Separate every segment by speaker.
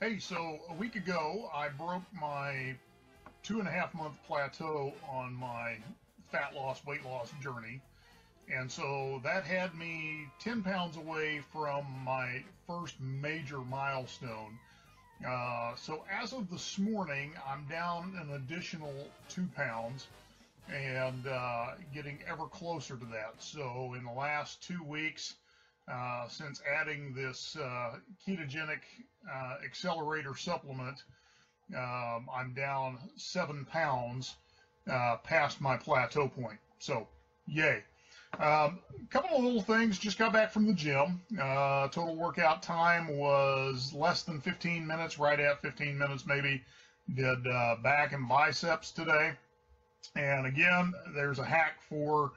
Speaker 1: Hey, so a week ago, I broke my 2.5 month plateau on my fat loss, weight loss journey. And so that had me 10 pounds away from my first major milestone. So as of this morning, I'm down an additional 2 pounds and getting ever closer to that. So in the last 2 weeks, since adding this ketogenic accelerator supplement, I'm down 7 pounds past my plateau point. So, yay. Couple of little things. Just got back from the gym. Total workout time was less than 15 minutes, right at 15 minutes maybe. Did back and biceps today. And again, there's a hack for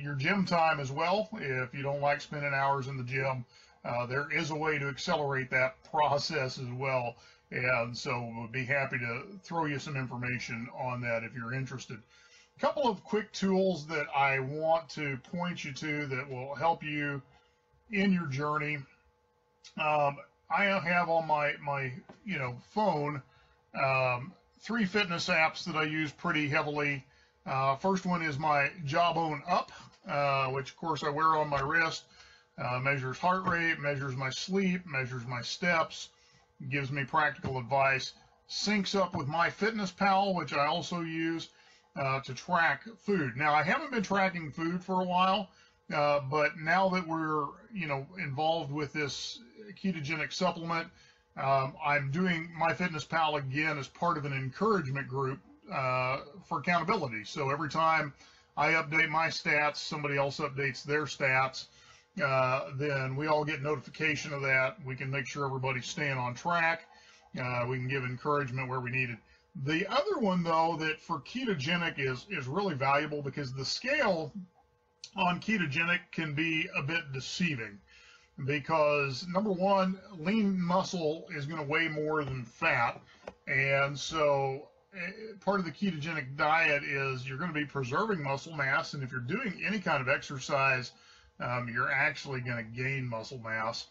Speaker 1: your gym time as well. If you don't like spending hours in the gym, there is a way to accelerate that process as well. And so we'll be happy to throw you some information on that if you're interested. A couple of quick tools that I want to point you to that will help you in your journey. I have on my phone 3 fitness apps that I use pretty heavily. First one is my Jawbone Up, which of course I wear on my wrist. Measures heart rate, measures my sleep, measures my steps, gives me practical advice. Syncs up with MyFitnessPal, which I also use to track food. Now, I haven't been tracking food for a while, but now that we're involved with this ketogenic supplement, I'm doing MyFitnessPal again as part of an encouragement group for accountability. So every time I update my stats, somebody else updates their stats, then we all get notification of that. We can make sure everybody's staying on track. We can give encouragement where we need it. The other one, though, that for ketogenic is really valuable because the scale on ketogenic can be a bit deceiving. Because number one, lean muscle is going to weigh more than fat, and so part of the ketogenic diet is you're going to be preserving muscle mass, and if you're doing any kind of exercise, you're actually going to gain muscle mass,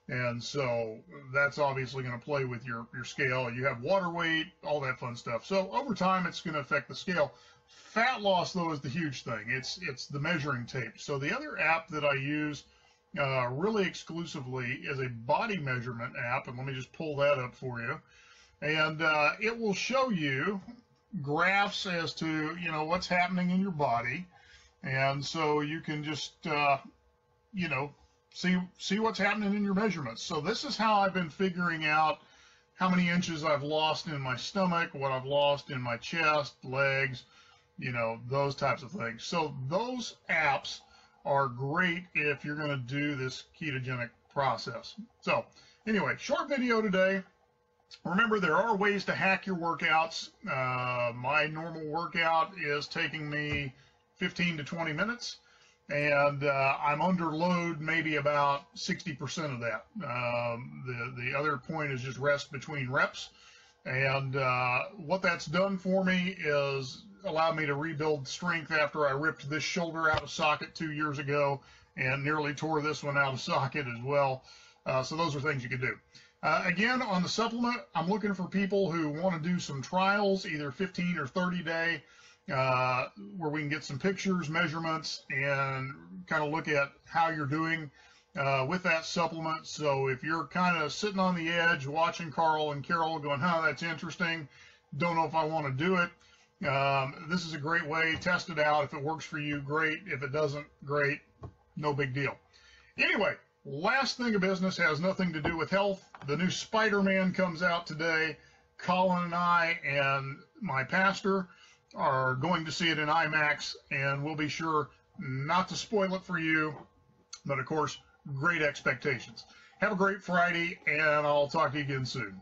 Speaker 1: and so that's obviously going to play with your scale. You have water weight, all that fun stuff. So over time, it's going to affect the scale. Fat loss, though, is the huge thing. It's the measuring tape. So the other app that I use really exclusively is a body measurement app, and let me just pull that up for you. And it will show you graphs as to what's happening in your body, and so you can just see what's happening in your measurements. So this is how I've been figuring out how many inches I've lost in my stomach, what I've lost in my chest, legs, those types of things. So those apps are great if you're going to do this ketogenic process. So anyway, short video today. Remember, there are ways to hack your workouts. My normal workout is taking me 15 to 20 minutes, and I'm under load maybe about 60% of that. The other point is just rest between reps, and what that's done for me is allowed me to rebuild strength after I ripped this shoulder out of socket 2 years ago and nearly tore this one out of socket as well. So those are things you can do. Again, on the supplement, I'm looking for people who want to do some trials, either 15 or 30 day, where we can get some pictures, measurements, and kind of look at how you're doing with that supplement. So if you're kind of sitting on the edge watching Carl and Carol going, that's interesting, don't know if I want to do it, this is a great way. Test it out. If it works for you, great. If it doesn't, great. No big deal. Anyway, last thing of business has nothing to do with health. The new Spider-Man comes out today. Colin and I and my pastor are going to see it in IMAX, and we'll be sure not to spoil it for you, but of course, great expectations. Have a great Friday, and I'll talk to you again soon.